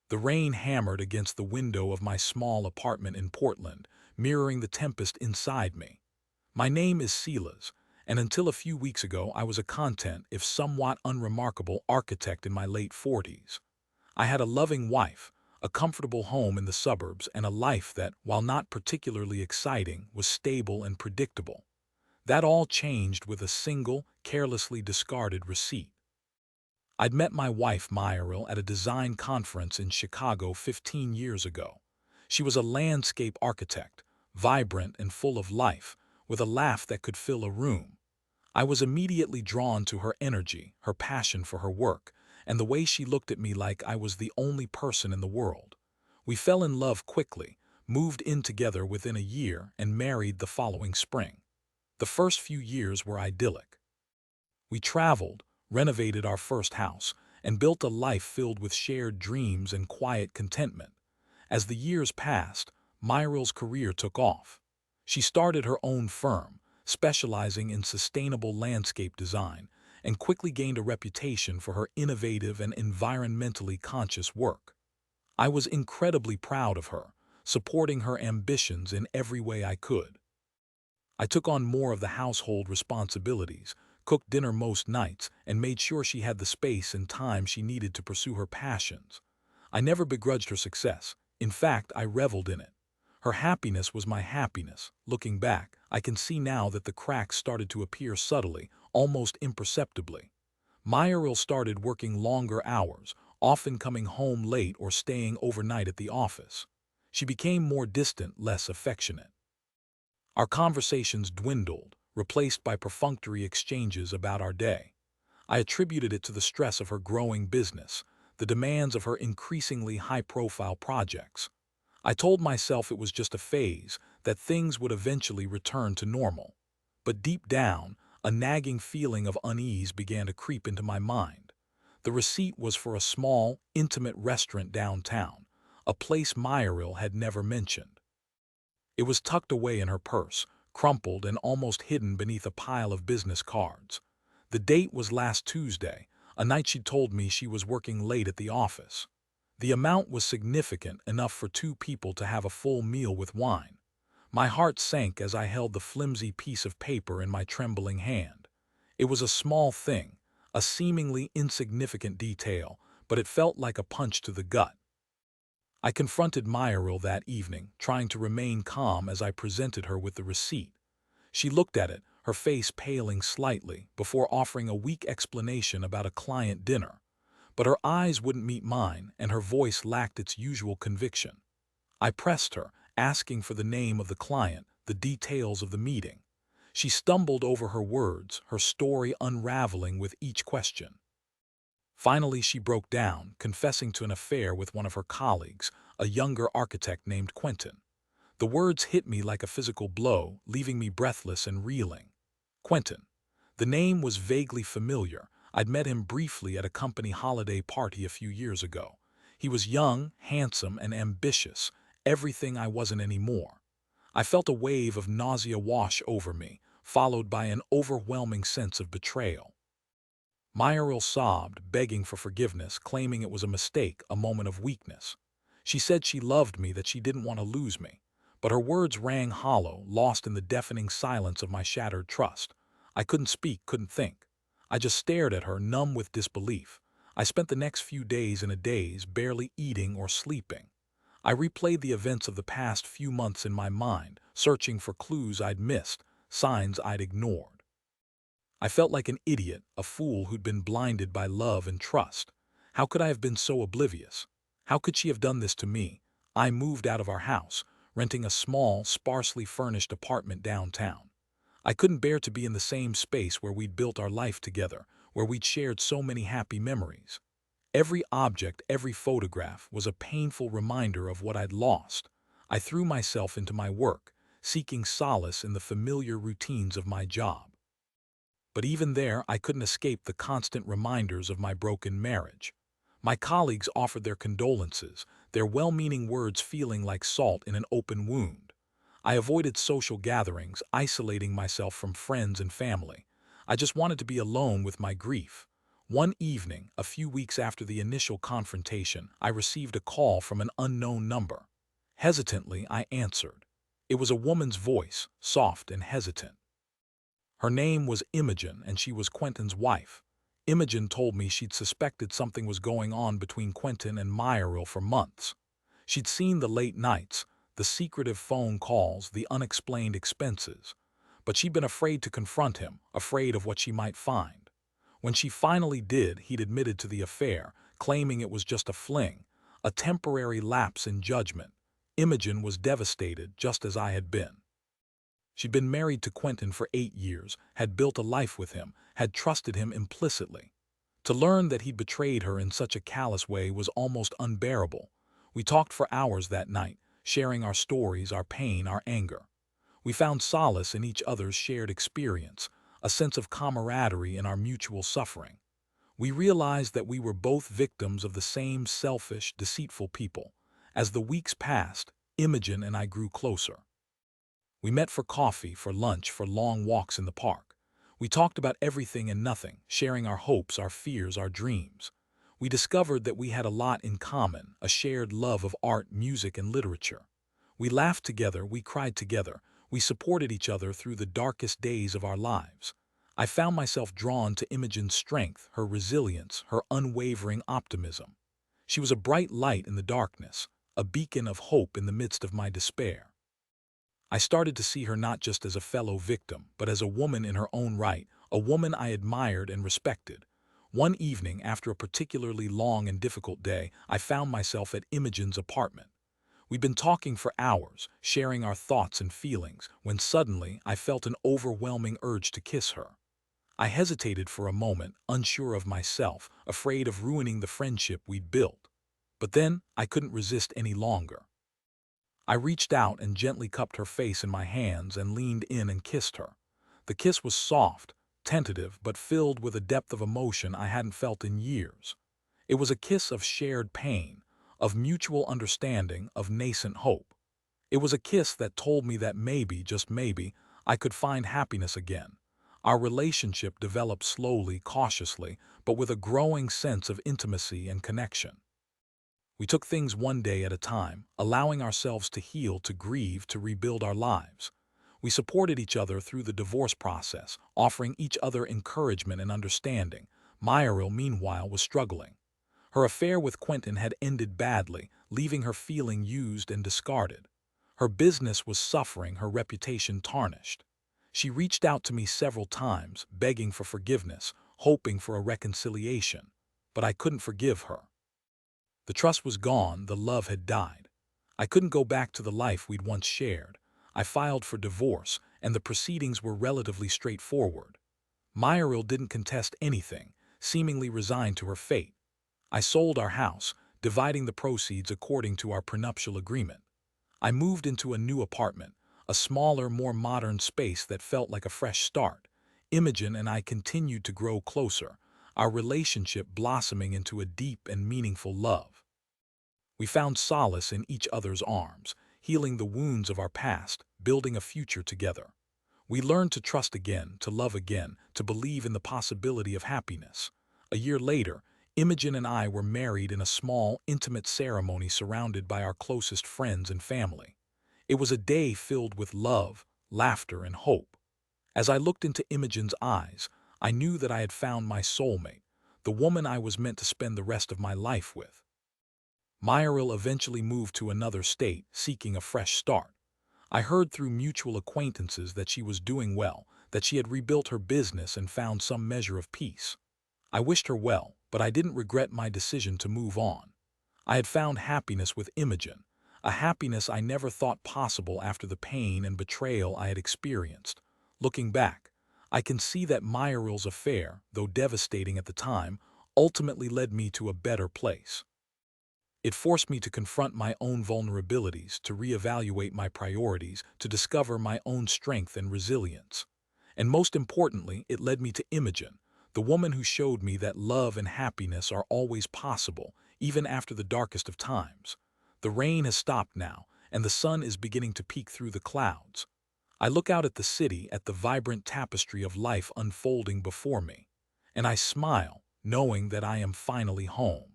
The rain hammered against the window of my small apartment in Portland, mirroring the tempest inside me. My name is Silas, and until a few weeks ago I was a content, if somewhat unremarkable, architect in my late 40s. I had a loving wife, a comfortable home in the suburbs, and a life that, while not particularly exciting, was stable and predictable. That all changed with a single, carelessly discarded receipt. I'd met my wife, Mireille, at a design conference in Chicago 15 years ago. She was a landscape architect, vibrant and full of life, with a laugh that could fill a room. I was immediately drawn to her energy, her passion for her work, and the way she looked at me like I was the only person in the world. We fell in love quickly, moved in together within a year, and married the following spring. The first few years were idyllic. We traveled, renovated our first house, and built a life filled with shared dreams and quiet contentment. As the years passed, Mireille's career took off. She started her own firm, specializing in sustainable landscape design, and quickly gained a reputation for her innovative and environmentally conscious work. I was incredibly proud of her, supporting her ambitions in every way I could. I took on more of the household responsibilities, cooked dinner most nights, and made sure she had the space and time she needed to pursue her passions. I never begrudged her success. In fact, I reveled in it. Her happiness was my happiness. Looking back, I can see now that the cracks started to appear subtly, almost imperceptibly. Mireille started working longer hours, often coming home late or staying overnight at the office. She became more distant, less affectionate. Our conversations dwindled, replaced by perfunctory exchanges about our day. I attributed it to the stress of her growing business, the demands of her increasingly high-profile projects. I told myself it was just a phase, that things would eventually return to normal. But deep down, a nagging feeling of unease began to creep into my mind. The receipt was for a small, intimate restaurant downtown, a place Mireille had never mentioned. It was tucked away in her purse, crumpled and almost hidden beneath a pile of business cards. The date was last Tuesday, a night she'd told me she was working late at the office. The amount was significant enough for two people to have a full meal with wine. My heart sank as I held the flimsy piece of paper in my trembling hand. It was a small thing, a seemingly insignificant detail, but it felt like a punch to the gut. I confronted Mireille that evening, trying to remain calm as I presented her with the receipt. She looked at it, her face paling slightly, before offering a weak explanation about a client dinner. But her eyes wouldn't meet mine, and her voice lacked its usual conviction. I pressed her, asking for the name of the client, the details of the meeting. She stumbled over her words, her story unraveling with each question. Finally, she broke down, confessing to an affair with one of her colleagues, a younger architect named Quentin. The words hit me like a physical blow, leaving me breathless and reeling. Quentin. The name was vaguely familiar. I'd met him briefly at a company holiday party a few years ago. He was young, handsome, and ambitious, everything I wasn't anymore. I felt a wave of nausea wash over me, followed by an overwhelming sense of betrayal. Mireille sobbed, begging for forgiveness, claiming it was a mistake, a moment of weakness. She said she loved me, that she didn't want to lose me. But her words rang hollow, lost in the deafening silence of my shattered trust. I couldn't speak, couldn't think. I just stared at her, numb with disbelief. I spent the next few days in a daze, barely eating or sleeping. I replayed the events of the past few months in my mind, searching for clues I'd missed, signs I'd ignored. I felt like an idiot, a fool who'd been blinded by love and trust. How could I have been so oblivious? How could she have done this to me? I moved out of our house, renting a small, sparsely furnished apartment downtown. I couldn't bear to be in the same space where we'd built our life together, where we'd shared so many happy memories. Every object, every photograph was a painful reminder of what I'd lost. I threw myself into my work, seeking solace in the familiar routines of my job. But even there, I couldn't escape the constant reminders of my broken marriage. My colleagues offered their condolences, their well-meaning words feeling like salt in an open wound. I avoided social gatherings, isolating myself from friends and family. I just wanted to be alone with my grief. One evening, a few weeks after the initial confrontation, I received a call from an unknown number. Hesitantly, I answered. It was a woman's voice, soft and hesitant. Her name was Imogen, and she was Quentin's wife. Imogen told me she'd suspected something was going on between Quentin and Mireille for months. She'd seen the late nights, the secretive phone calls, the unexplained expenses. But she'd been afraid to confront him, afraid of what she might find. When she finally did, he'd admitted to the affair, claiming it was just a fling, a temporary lapse in judgment. Imogen was devastated, just as I had been. She'd been married to Quentin for 8 years, had built a life with him, had trusted him implicitly. To learn that he'd betrayed her in such a callous way was almost unbearable. We talked for hours that night, sharing our stories, our pain, our anger. We found solace in each other's shared experience, a sense of camaraderie in our mutual suffering. We realized that we were both victims of the same selfish, deceitful people. As the weeks passed, Imogen and I grew closer. We met for coffee, for lunch, for long walks in the park. We talked about everything and nothing, sharing our hopes, our fears, our dreams. We discovered that we had a lot in common, a shared love of art, music, and literature. We laughed together, we cried together, we supported each other through the darkest days of our lives. I found myself drawn to Imogen's strength, her resilience, her unwavering optimism. She was a bright light in the darkness, a beacon of hope in the midst of my despair. I started to see her not just as a fellow victim, but as a woman in her own right, a woman I admired and respected. One evening, after a particularly long and difficult day, I found myself at Imogen's apartment. We'd been talking for hours, sharing our thoughts and feelings, when suddenly I felt an overwhelming urge to kiss her. I hesitated for a moment, unsure of myself, afraid of ruining the friendship we'd built. But then I couldn't resist any longer. I reached out and gently cupped her face in my hands and leaned in and kissed her. The kiss was soft, tentative, but filled with a depth of emotion I hadn't felt in years. It was a kiss of shared pain, of mutual understanding, of nascent hope. It was a kiss that told me that maybe, just maybe, I could find happiness again. Our relationship developed slowly, cautiously, but with a growing sense of intimacy and connection. We took things one day at a time, allowing ourselves to heal, to grieve, to rebuild our lives. We supported each other through the divorce process, offering each other encouragement and understanding. Mireille, meanwhile, was struggling. Her affair with Quentin had ended badly, leaving her feeling used and discarded. Her business was suffering, her reputation tarnished. She reached out to me several times, begging for forgiveness, hoping for a reconciliation. But I couldn't forgive her. The trust was gone, the love had died. I couldn't go back to the life we'd once shared. I filed for divorce, and the proceedings were relatively straightforward. Mireille didn't contest anything, seemingly resigned to her fate. I sold our house, dividing the proceeds according to our prenuptial agreement. I moved into a new apartment, a smaller, more modern space that felt like a fresh start. Imogen and I continued to grow closer, our relationship blossoming into a deep and meaningful love. We found solace in each other's arms, healing the wounds of our past, building a future together. We learned to trust again, to love again, to believe in the possibility of happiness. A year later, Imogen and I were married in a small, intimate ceremony surrounded by our closest friends and family. It was a day filled with love, laughter, and hope. As I looked into Imogen's eyes, I knew that I had found my soulmate, the woman I was meant to spend the rest of my life with. Mireille eventually moved to another state, seeking a fresh start. I heard through mutual acquaintances that she was doing well, that she had rebuilt her business and found some measure of peace. I wished her well, but I didn't regret my decision to move on. I had found happiness with Imogen, a happiness I never thought possible after the pain and betrayal I had experienced. Looking back, I can see that Mireille's affair, though devastating at the time, ultimately led me to a better place. It forced me to confront my own vulnerabilities, to reevaluate my priorities, to discover my own strength and resilience. And most importantly, it led me to Imogen, the woman who showed me that love and happiness are always possible, even after the darkest of times. The rain has stopped now, and the sun is beginning to peek through the clouds. I look out at the city, at the vibrant tapestry of life unfolding before me, and I smile, knowing that I am finally home.